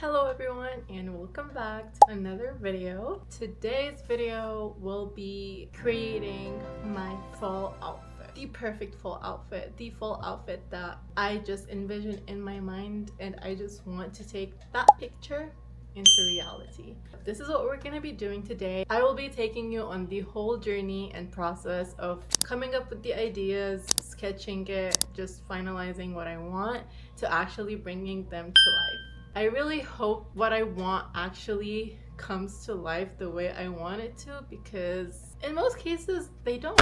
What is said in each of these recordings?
Hello everyone and welcome back to another video. Today's video will be creating my fall outfit. The perfect fall outfit. The fall outfit that I just envisioned in my mind and I just want to take that picture into reality. This is what we're going to be doing today. I will be taking you on the whole journey and process of coming up with the ideas, sketching it, just finalizing what I want to actually bringing them to life. I really hope what I want actually comes to life the way I want it to, because in most cases they don't,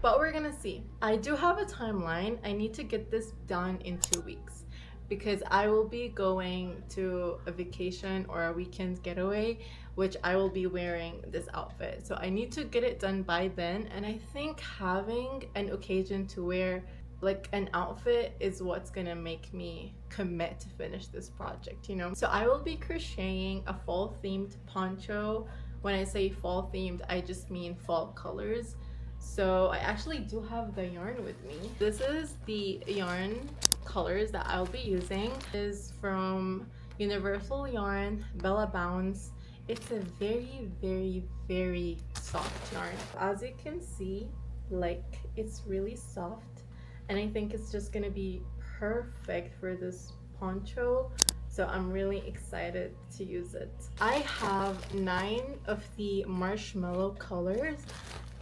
but we're gonna see. I do have a timeline. I need to get this done in 2 weeks because I will be going to a vacation or a weekend getaway, which I will be wearing this outfit. So I need to get it done by then, and I think having an occasion to wear like an outfit is what's gonna make me commit to finish this project, you know? So I will be crocheting a fall themed poncho. When I say fall themed, I just mean fall colors. So I actually do have the yarn with me. This is the yarn colors that I'll be using. It is from Universal Yarn Bella Bounce. It's a very soft yarn. As you can see, like, it's really soft, and I think it's just gonna be perfect for this poncho, so I'm really excited to use it. I have 9 of the marshmallow colors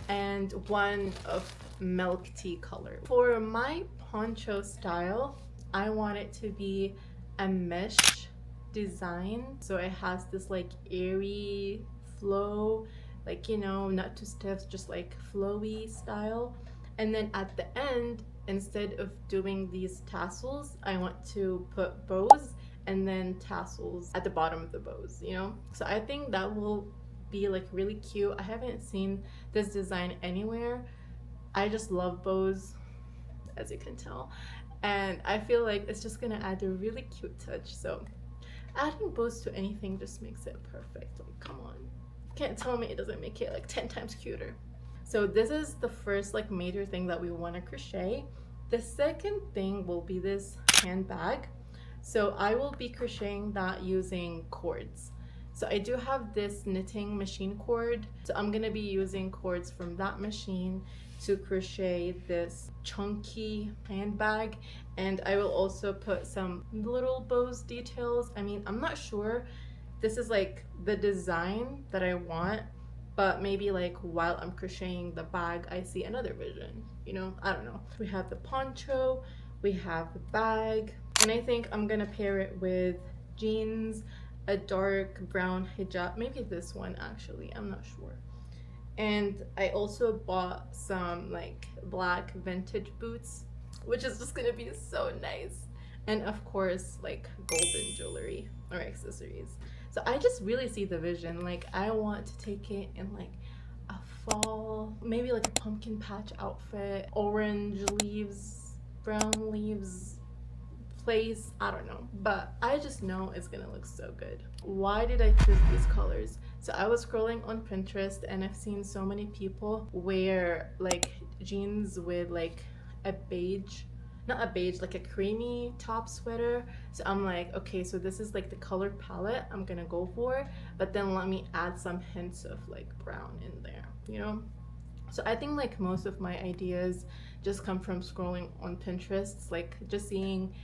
and 1 of milk tea color. For my poncho style, I want it to be a mesh design, so it has this like airy flow, like, you know, not too stiff, just like flowy style. And then at the end, instead of doing these tassels, I want to put bows and then tassels at the bottom of the bows, you know? So I think that will be like really cute. I haven't seen this design anywhere. I just love bows, as you can tell, and I feel like it's just gonna add a really cute touch. So adding bows to anything just makes it perfect. Like, come on, can't tell me it doesn't make it like 10 times cuter. So this is the first like major thing that we want to crochet. The second thing will be this handbag. So I will be crocheting that using cords. So I do have this knitting machine cord, so I'm gonna be using cords from that machine to crochet this chunky handbag. And I will also put some little bows details. I mean, I'm not sure this is like the design that I want, but maybe like while I'm crocheting the bag I see another vision, you know? I don't know. We have the poncho, we have the bag, and I think I'm gonna pair it with jeans, a dark brown hijab, maybe this one actually, I'm not sure. And I also bought some like black vintage boots, which is just gonna be so nice. And of course, like golden jewelry or accessories. So I just really see the vision. Like, I want to take it in like a fall, maybe like a pumpkin patch outfit, orange leaves, brown leaves place, I don't know, but I just know it's gonna look so good. Why did I choose these colors? So I was scrolling on Pinterest and I've seen so many people wear like jeans with like a beige, not a beige, like a creamy top sweater. So I'm like, okay, so this is like the color palette I'm gonna go for, but then let me add some hints of like brown in there, you know? So I think like most of my ideas just come from scrolling on Pinterest, like just seeing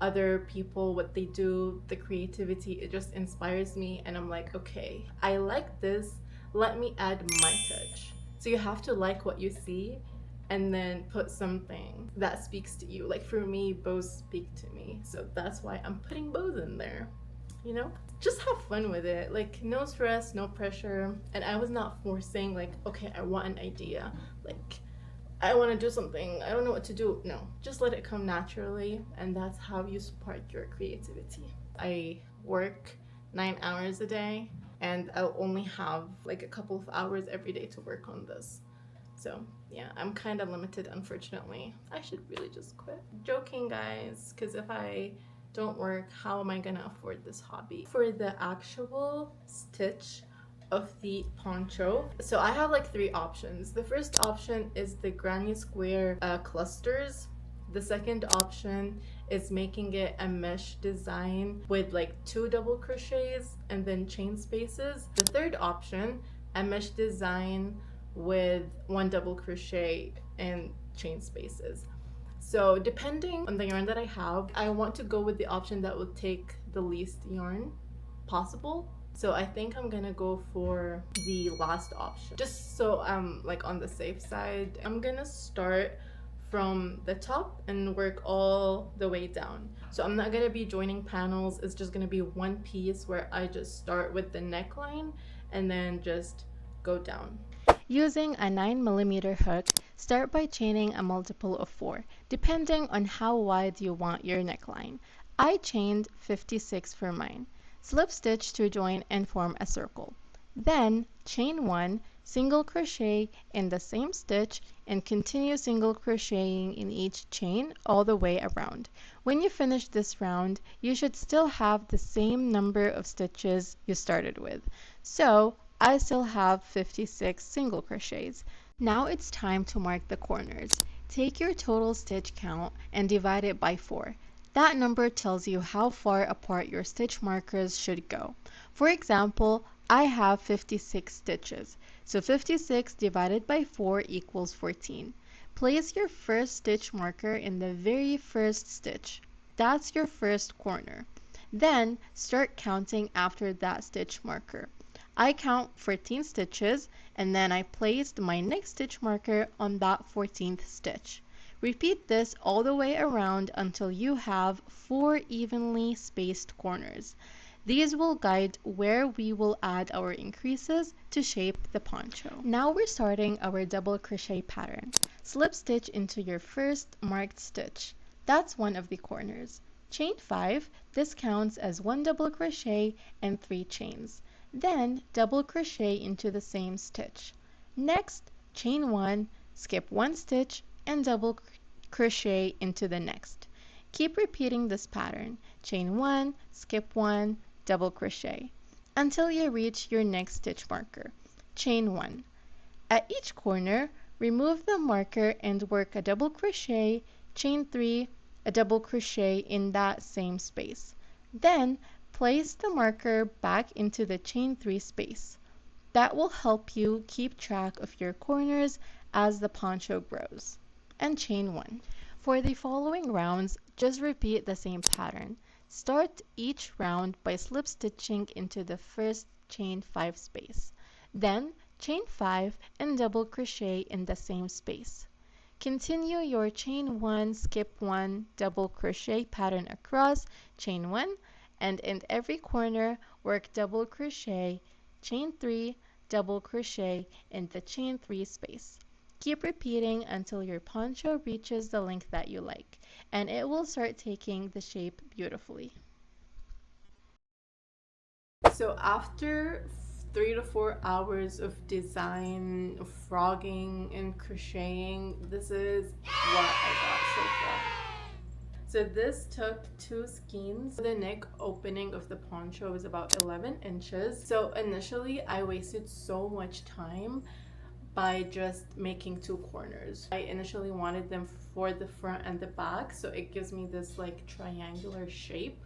other people, what they do, the creativity, it just inspires me, and I'm like, okay, I like this, let me add my touch. So you have to like what you see and then put something that speaks to you. Like for me, bows speak to me, so that's why I'm putting bows in there, you know? Just have fun with it, like no stress, no pressure. And I was not forcing like, okay, I want an idea, like I want to do something, I don't know what to do. No, just let it come naturally, and that's how you support your creativity. I work 9 hours a day, and I'll only have like a couple of hours every day to work on this. So yeah, I'm kind of limited, unfortunately. I should really just quit. Joking, guys, because if I don't work, how am I gonna afford this hobby? For the actual stitch of the poncho, so I have like 3 options. The first option is the granny square clusters. The second option is making it a mesh design with like 2 double crochets and then chain spaces. The third option, a mesh design with 1 double crochet and chain spaces. So depending on the yarn that I have, I want to go with the option that will take the least yarn possible. So I think I'm gonna go for the last option. Just so I'm like on the safe side, I'm gonna start from the top and work all the way down. So I'm not gonna be joining panels. It's just gonna be one piece where I just start with the neckline and then just go down. Using a 9mm hook, start by chaining a multiple of 4, depending on how wide you want your neckline. I chained 56 for mine. Slip stitch to join and form a circle. Then chain 1, single crochet in the same stitch, and continue single crocheting in each chain all the way around. When you finish this round, you should still have the same number of stitches you started with. So I still have 56 single crochets. Now it's time to mark the corners. Take your total stitch count and divide it by 4. That number tells you how far apart your stitch markers should go. For example, I have 56 stitches, so 56 divided by 4 equals 14. Place your first stitch marker in the very first stitch. That's your first corner. Then start counting after that stitch marker. I count 14 stitches and then I placed my next stitch marker on that 14th stitch. Repeat this all the way around until you have 4 evenly spaced corners. These will guide where we will add our increases to shape the poncho. Now we're starting our double crochet pattern. Slip stitch into your first marked stitch. That's one of the corners. Chain 5, this counts as 1 double crochet and 3 chains. Then double crochet into the same stitch. Next, chain 1, skip 1 stitch, and double crochet into the next. Keep repeating this pattern. Chain 1, skip 1, double crochet, until you reach your next stitch marker. Chain 1. At each corner, remove the marker and work a double crochet, chain 3, a double crochet in that same space. Then place the marker back into the chain 3 space. That will help you keep track of your corners as the poncho grows. And chain 1. For the following rounds, just repeat the same pattern. Start each round by slip stitching into the first chain 5 space. Then chain 5 and double crochet in the same space. Continue your chain 1, skip 1, double crochet pattern across, chain 1, and in every corner work double crochet, chain 3, double crochet in the chain 3 space. Keep repeating until your poncho reaches the length that you like, and it will start taking the shape beautifully. So after 3 to 4 hours of design, of frogging and crocheting, this is what I got so far. So this took 2 skeins. The neck opening of the poncho is about 11 inches. So initially I wasted so much time by just making 2 corners. I initially wanted them for the front and the back, so it gives me this like triangular shape.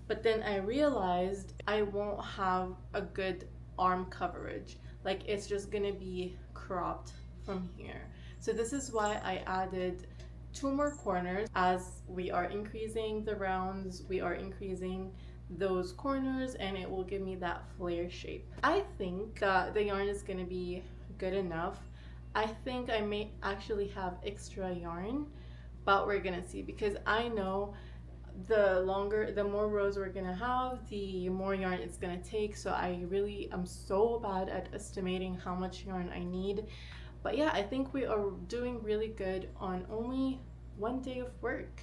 But then I realized I won't have a good arm coverage. Like it's just gonna be cropped from here. So this is why I added 2 more corners. As we are increasing the rounds, we are increasing those corners and it will give me that flare shape. I think the yarn is gonna be good enough. I think I may actually have extra yarn, but we're gonna see, because I know the more rows we're gonna have, the more yarn it's gonna take. So I really am so bad at estimating how much yarn I need. But yeah, I think we are doing really good on only 1 day of work.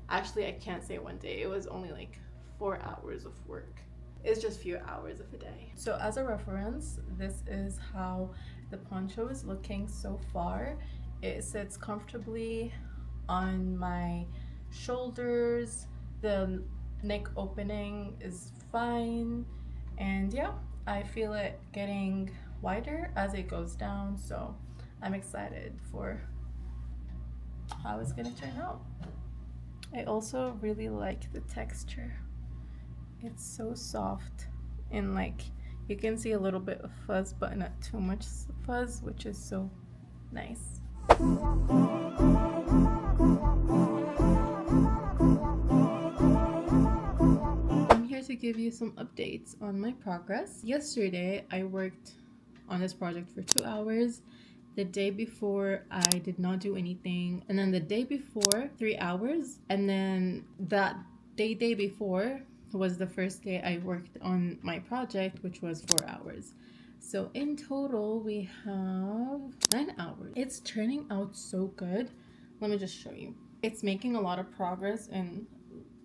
Actually, I can't say 1 day. It was only like 4 hours of work. It's just few hours of a day. So as a reference, this is how the poncho is looking so far. It sits comfortably on my shoulders. The neck opening is fine. And yeah, I feel it getting wider as it goes down. So I'm excited for how it's gonna turn out. I also really like the texture. It's so soft and like you can see a little bit of fuzz but not too much fuzz, which is so nice. I'm here to give you some updates on my progress. Yesterday I worked on this project for 2 hours. The day before I did not do anything, and then the day before 3 hours, and then that day before was the first day I worked on my project, which was 4 hours. So in total we have 9 hours. It's turning out so good. Let me just show you. It's making a lot of progress in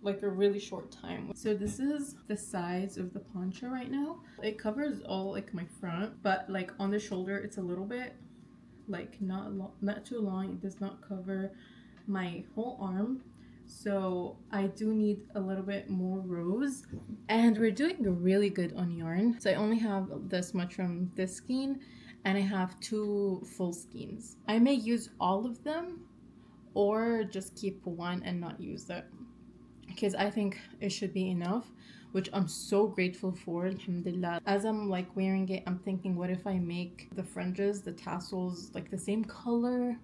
like a really short time. So this is the size of the poncho right now. It covers all like my front, but like on the shoulder it's a little bit like not too long. It does not cover my whole arm, so I do need a little bit more rows, and we're doing really good on yarn. So I only have this much from this skein and I have 2 full skeins. I may use all of them or just keep one and not use it, because I think it should be enough, which I'm so grateful for, alhamdulillah. As I'm like wearing it, I'm thinking, what if I make the fringes, the tassels, like the same color?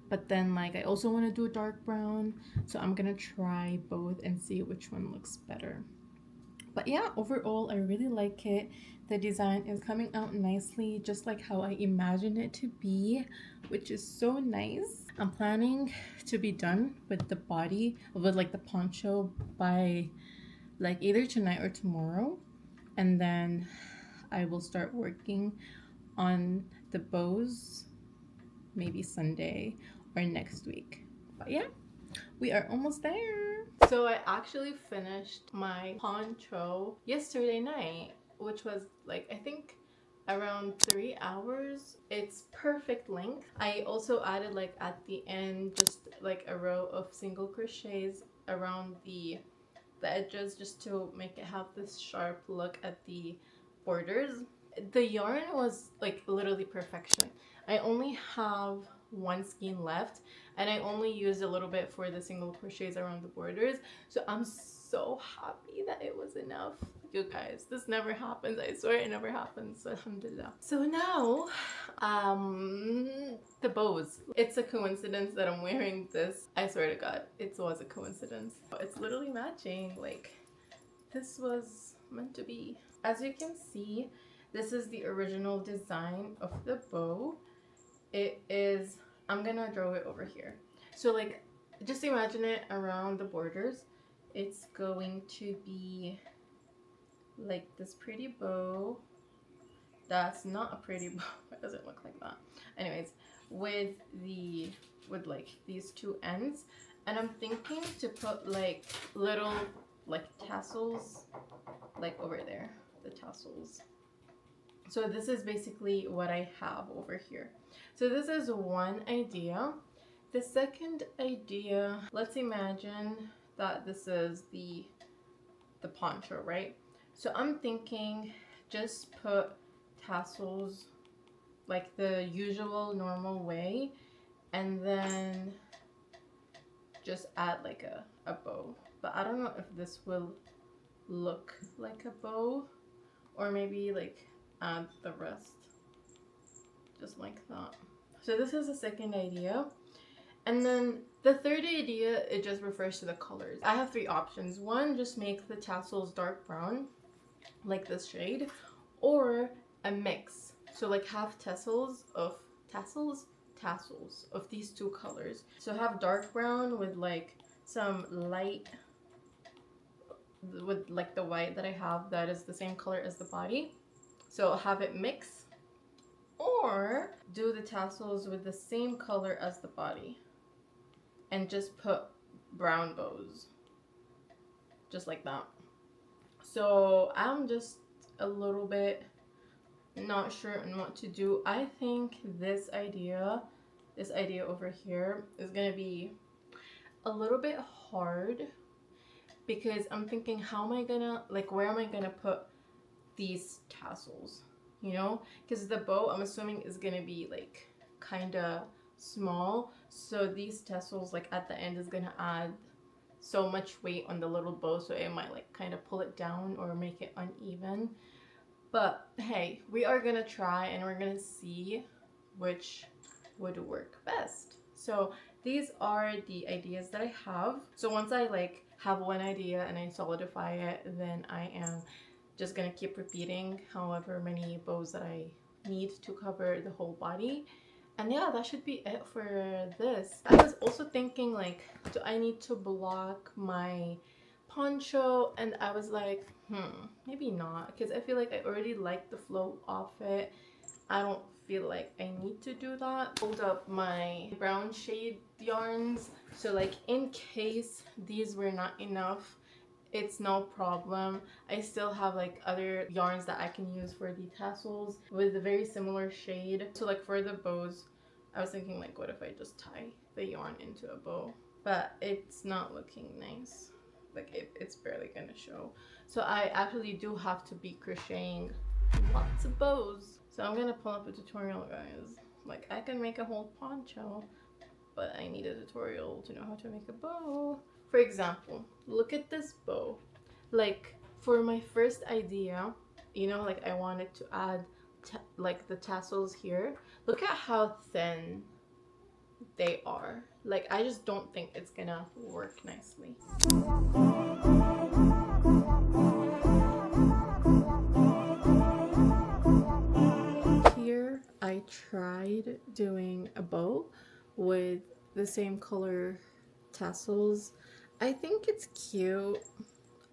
But then like I also want to do a dark brown, so I'm gonna try both and see which one looks better. But yeah, overall I really like it. The design is coming out nicely, just like how I imagined it to be, which is so nice. I'm planning to be done with the body, with like the poncho, by like either tonight or tomorrow, and then I will start working on the bows maybe Sunday or next week. But yeah, we are almost there. So I actually finished my poncho yesterday night, which was like I think around 3 hours. It's perfect length. I also added like at the end just like a row of single crochets around the edges, just to make it have this sharp look at the borders. The yarn was like literally perfection. I only have 1 skein left, and I only used a little bit for the single crochets around the borders, so I'm so happy that it was enough. You guys, this never happens. I swear it never happens. So alhamdulillah. So now the bows. It's a coincidence that I'm wearing this. I swear to God, it was a coincidence. It's literally matching. Like, this was meant to be. As you can see, this is the original design of the bow. It is, I'm gonna draw it over here. So like, just imagine it around the borders. It's going to be like this pretty bow. That's not a pretty bow. It doesn't look like that. Anyways, with like these 2 ends, and I'm thinking to put like little like tassels like over there, the tassels. So this is basically what I have over here. So this is one idea. The second idea, let's imagine that this is the poncho, right? So I'm thinking just put tassels like the usual normal way, and then just add like a bow. But I don't know if this will look like a bow, or maybe like add the rest just like that. So this is the second idea. And then the third idea, it just refers to the colors. I have 3 options. One, just make the tassels dark brown like this shade, or a mix. So like have tassels of these 2 colors. So have dark brown with like some light, with like the white that I have that is the same color as the body. So have it mix, or do the tassels with the same color as the body and just put brown bows just like that. So I'm just a little bit not sure on what to do. I think this idea over here is gonna be a little bit hard, because I'm thinking, how am I gonna, like, where am I gonna put these tassels, you know? Because the bow, I'm assuming, is gonna be like kind of small, So these tassels like at the end is gonna add so much weight on the little bow, so it might like kind of pull it down or make it uneven. But hey, we are gonna try and we're gonna see which would work best. So these are the ideas that I have. So once I like have one idea and I solidify it, then I am just gonna keep repeating however many bows that I need to cover the whole body. And yeah, that should be it for this. I was also thinking like, do I need to block my poncho? And I was like, maybe not, because I feel like I already like the flow of it. I don't feel like I need to do that. Hold up my brown shade yarns, so like in case these were not enough, it's no problem. I still have like other yarns that I can use for the tassels with a very similar shade. So like for the bows, I was thinking like, what if I just tie the yarn into a bow? But it's not looking nice. Like it's barely gonna show. So I actually do have to be crocheting lots of bows. So I'm gonna pull up a tutorial, guys. Like I can make a whole poncho, but I need a tutorial to know how to make a bow. For example, look at this bow. Like for my first idea, you know, like I wanted to add like the tassels here. Look at how thin they are. Like I just don't think it's gonna work nicely. Here I tried doing a bow with the same color tassels. I think it's cute.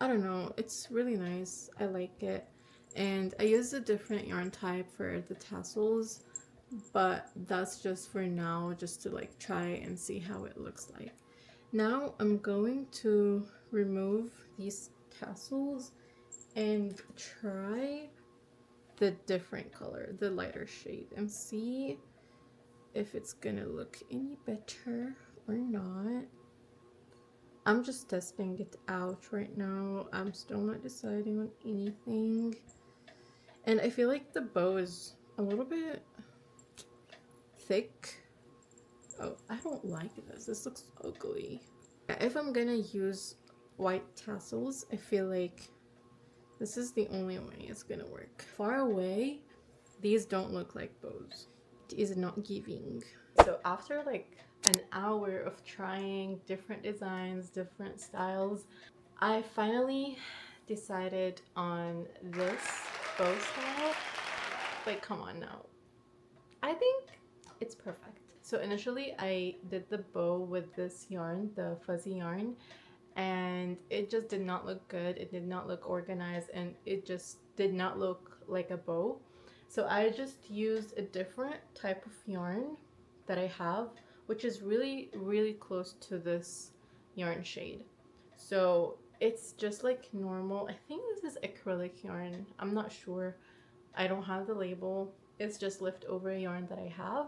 I don't know, it's really nice. I like it. And I used a different yarn type for the tassels, but that's just for now, just to like try and see how it looks like. Now I'm going to remove these tassels and try the different color, the lighter shade, and see if it's gonna look any better or not. I'm just testing it out right now. I'm still not deciding on anything. And I feel like the bow is a little bit thick. Oh, I don't like this. This looks ugly. If I'm gonna use white tassels, I feel like this is the only way it's gonna work. Far away, these don't look like bows. It is not giving. So after like an hour of trying different designs, different styles, I finally decided on this bow style. Like, come on now. I think it's perfect. So initially I did the bow with this yarn, the fuzzy yarn, and it just did not look good. It did not look organized, and it just did not look like a bow. So I just used a different type of yarn that I have, which is really, really close to this yarn shade. So it's just like normal. I think this is acrylic yarn. I'm not sure. I don't have the label. It's just leftover yarn that I have.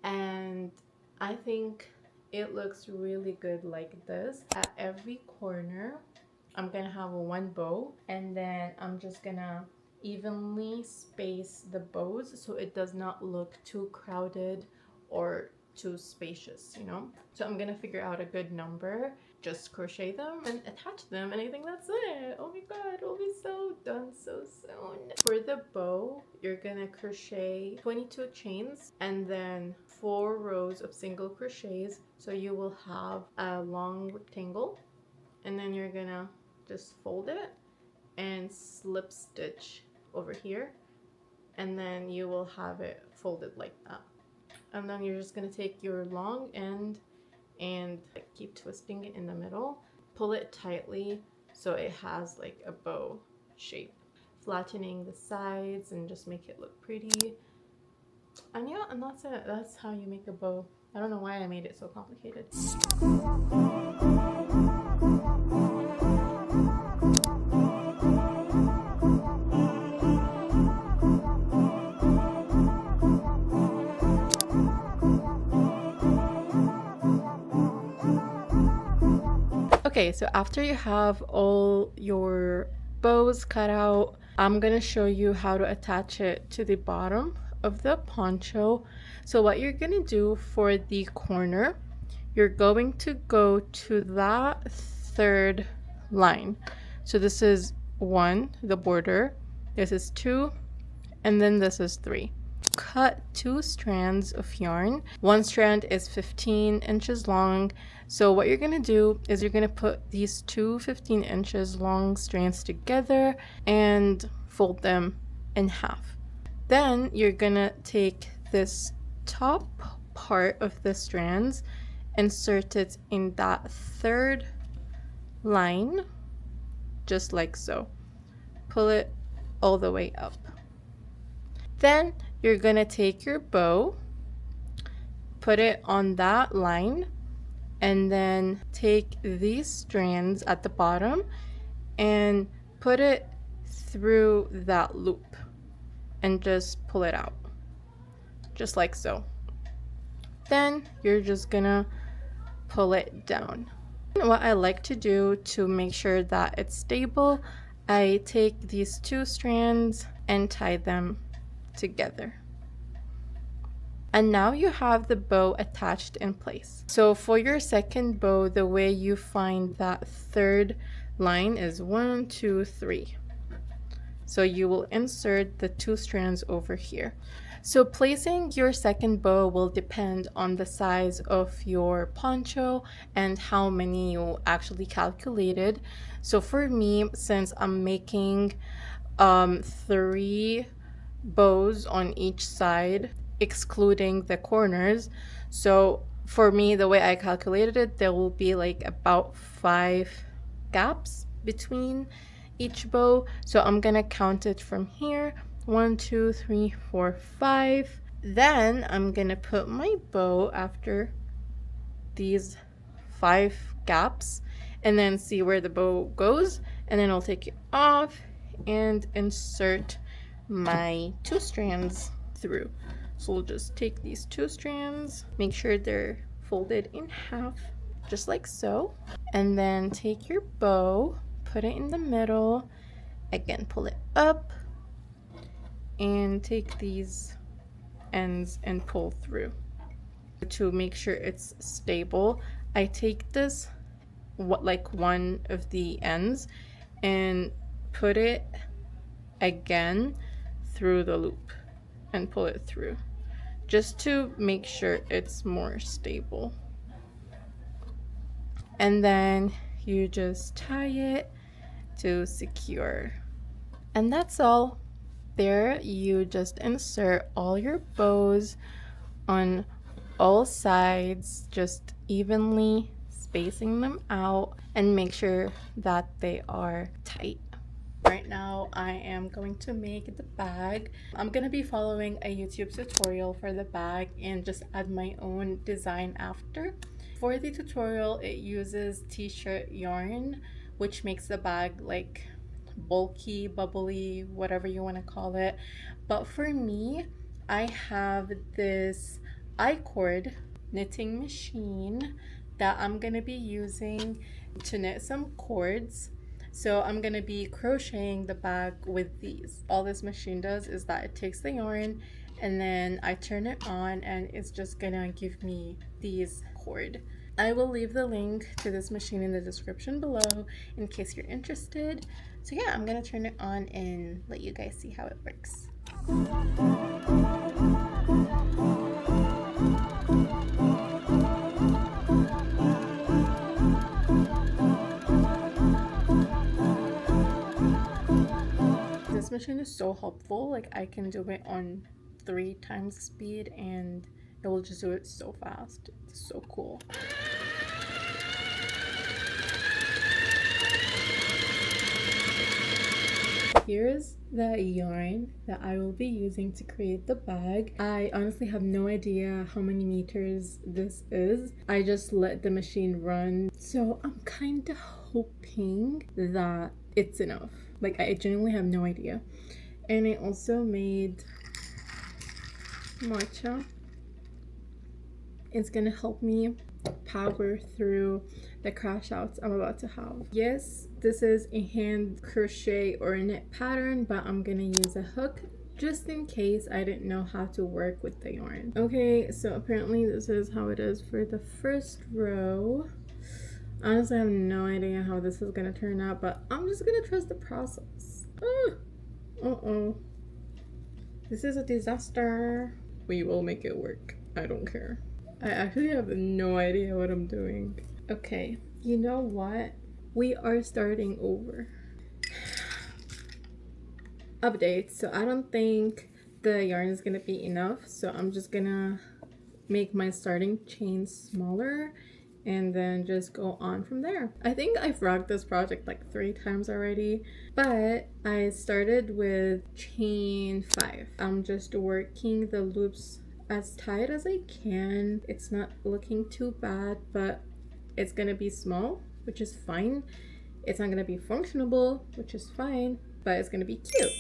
And I think it looks really good like this. At every corner, I'm gonna have one bow, and then I'm just gonna evenly space the bows so it does not look too crowded or too spacious, you know? So I'm gonna figure out a good number, just crochet them and attach them, and I think that's it. Oh my god, it'll be so done so soon. For the bow, you're gonna crochet 22 chains and then 4 rows of single crochets, so you will have a long rectangle, and then you're gonna just fold it and slip stitch over here, and then you will have it folded like that. And then you're just gonna take your long end and keep twisting it in the middle, pull it tightly so it has like a bow shape, flattening the sides and just make it look pretty. And yeah, and that's it. That's how you make a bow. I don't know why I made it so complicated. Okay, so after you have all your bows cut out, I'm gonna show you how to attach it to the bottom of the poncho. So what you're gonna do for the corner, you're going to go to that third line. So this is 1, the border, this is 2, and then this is 3. Cut 2 strands of yarn. One strand is 15 inches long. So what you're gonna do is you're gonna put these two 15 inches long strands together and fold them in half. Then you're gonna take this top part of the strands, insert it in that third line, just like so. Pull it all the way up. Then you're gonna take your bow, put it on that line, and then take these strands at the bottom and put it through that loop and just pull it out, just like so. Then you're just gonna pull it down. And what I like to do to make sure that it's stable, I take these 2 strands and tie them together. And now you have the bow attached in place. So for your second bow, the way you find that third line is 1, 2, 3. So you will insert the 2 strands over here. So placing your second bow will depend on the size of your poncho and how many you actually calculated. So for me, since I'm making 3 bows on each side, excluding the corners, so for me, the way I calculated it, there will be like about 5 gaps between each bow. So I'm gonna count it from here, 1, 2, 3, 4, 5. Then I'm gonna put my bow after these 5 gaps and then see where the bow goes, and then I'll take it off and insert my 2 strands through. So we'll just take these 2 strands, make sure they're folded in half, just like so, and then take your bow, put it in the middle, again pull it up, and take these ends and pull through. To make sure it's stable, I take this, like one of the ends, and put it again through the loop and pull it through, just to make sure it's more stable. And then you just tie it to secure. And that's all. There you just insert all your bows on all sides, just evenly spacing them out and make sure that they are tight. Right now I am going to make the bag. I'm gonna be following a YouTube tutorial for the bag and just add my own design after. For the tutorial, it uses t-shirt yarn, which makes the bag like bulky, bubbly, whatever you want to call it. But for me, I have this I-cord knitting machine that I'm gonna be using to knit some cords. So I'm gonna be crocheting the bag with these. All this machine does is that it takes the yarn and then I turn it on and it's just gonna give me these cord. I will leave the link to this machine in the description below in case you're interested. So yeah, I'm gonna turn it on and let you guys see how it works. This machine is so helpful. Like I can do it on 3 times the speed and it will just do it so fast. It's so cool. Here's the yarn that I will be using to create the bag. I honestly have no idea how many meters this is. I just let the machine run. So I'm kind of hoping that it's enough. Like I genuinely have no idea. And I also made matcha. It's gonna help me power through the crash outs I'm about to have. Yes, this is a hand crochet or a knit pattern, but I'm gonna use a hook just in case I didn't know how to work with the yarn. Okay, so apparently this is how it is for the first row. Honestly, I have no idea how this is gonna turn out, but I'm just gonna trust the process. Uh-oh. This is a disaster. We will make it work. I don't care. I actually have no idea what I'm doing. Okay, you know what? We are starting over. Update. So I don't think the yarn is gonna be enough, so I'm just gonna make my starting chain smaller and then just go on from there. I think I've rocked this project like 3 times already, but I started with chain 5. I'm just working the loops as tight as I can. It's not looking too bad, but it's gonna be small, which is fine. It's not gonna be functional, which is fine, but it's gonna be cute,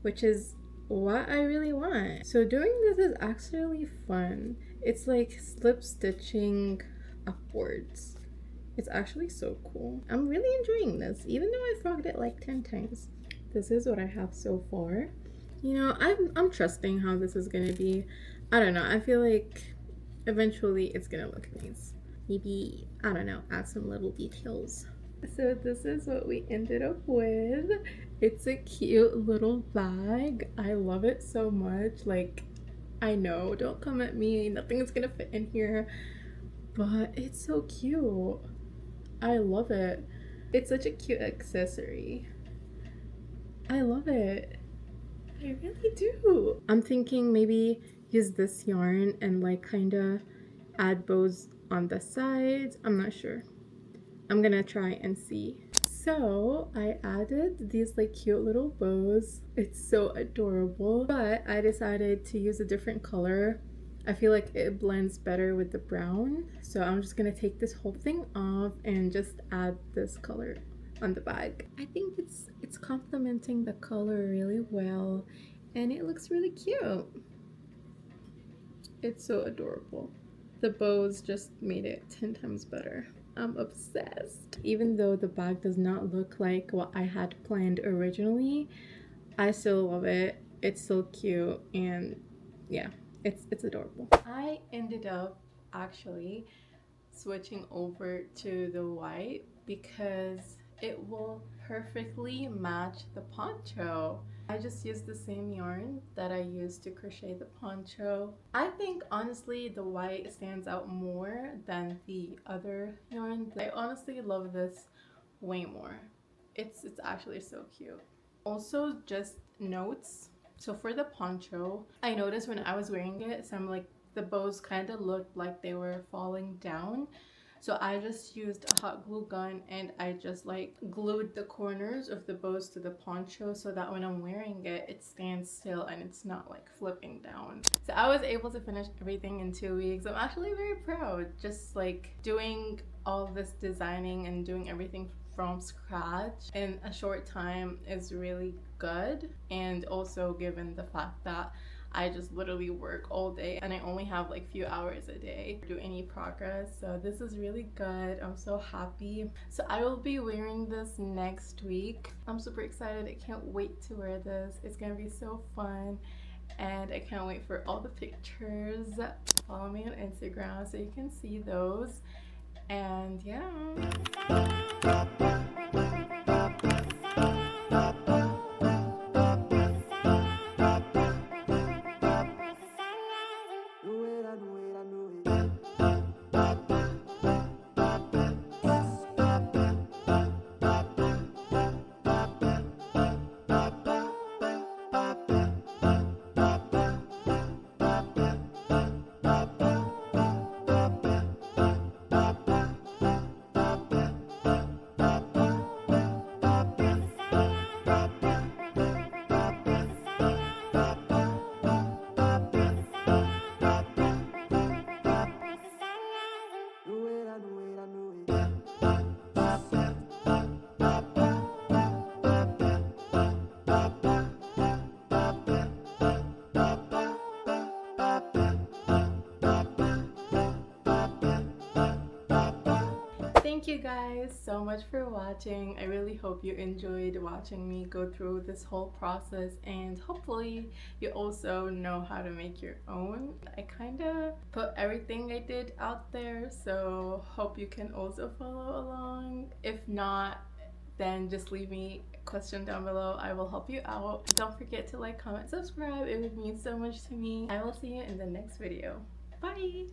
which is what I really want. So doing this is actually fun. It's like slip stitching upwards. It's actually so cool. I'm really enjoying this, even though I've rocked it like 10 times. This is what I have so far. You know, I'm trusting how this is gonna be. I don't know, I feel like eventually it's gonna look nice. Maybe, I don't know, add some little details. So this is what we ended up with. It's a cute little bag. I love it so much. Like, I know, don't come at me, nothing is gonna fit in here, but it's so cute. I love it. It's such a cute accessory. I love it. I really do. I'm thinking maybe use this yarn and like kind of add bows on the sides. I'm not sure. I'm gonna try and see. So I added these like cute little bows. It's so adorable, but I decided to use a different color. I feel like it blends better with the brown, so I'm just gonna take this whole thing off and just add this color on the bag. I think it's complementing the color really well, and it looks really cute. It's so adorable. The bows just made it 10 times better. I'm obsessed. Even though the bag does not look like what I had planned originally, I still love it. It's so cute, and yeah, it's adorable. I ended up actually switching over to the white because it will perfectly match the poncho. I just used the same yarn that I used to crochet the poncho. I think honestly the white stands out more than the other yarn. I honestly love this way more. It's actually so cute. Also, just notes. So for the poncho, I noticed when I was wearing it, some like the bows kind of looked like they were falling down. So I just used a hot glue gun and I just like glued the corners of the bows to the poncho so that when I'm wearing it, it stands still and it's not like flipping down. So I was able to finish everything in 2 weeks. I'm actually very proud. Just like doing all this designing and doing everything from scratch in a short time is really good. And also given the fact that I just literally work all day and I only have like few hours a day to do any progress. So this is really good. I'm so happy. So I will be wearing this next week. I'm super excited. I can't wait to wear this. It's gonna be so fun. And I can't wait for all the pictures. Follow me on Instagram so you can see those. And yeah. you guys so much for watching. I really hope you enjoyed watching me go through this whole process, and hopefully you also know how to make your own. I kind of put everything I did out there, so hope you can also follow along. If not, then just leave me a question down below. I will help you out. Don't forget to like, comment, subscribe. It would mean so much to me. I will see you in the next video. Bye!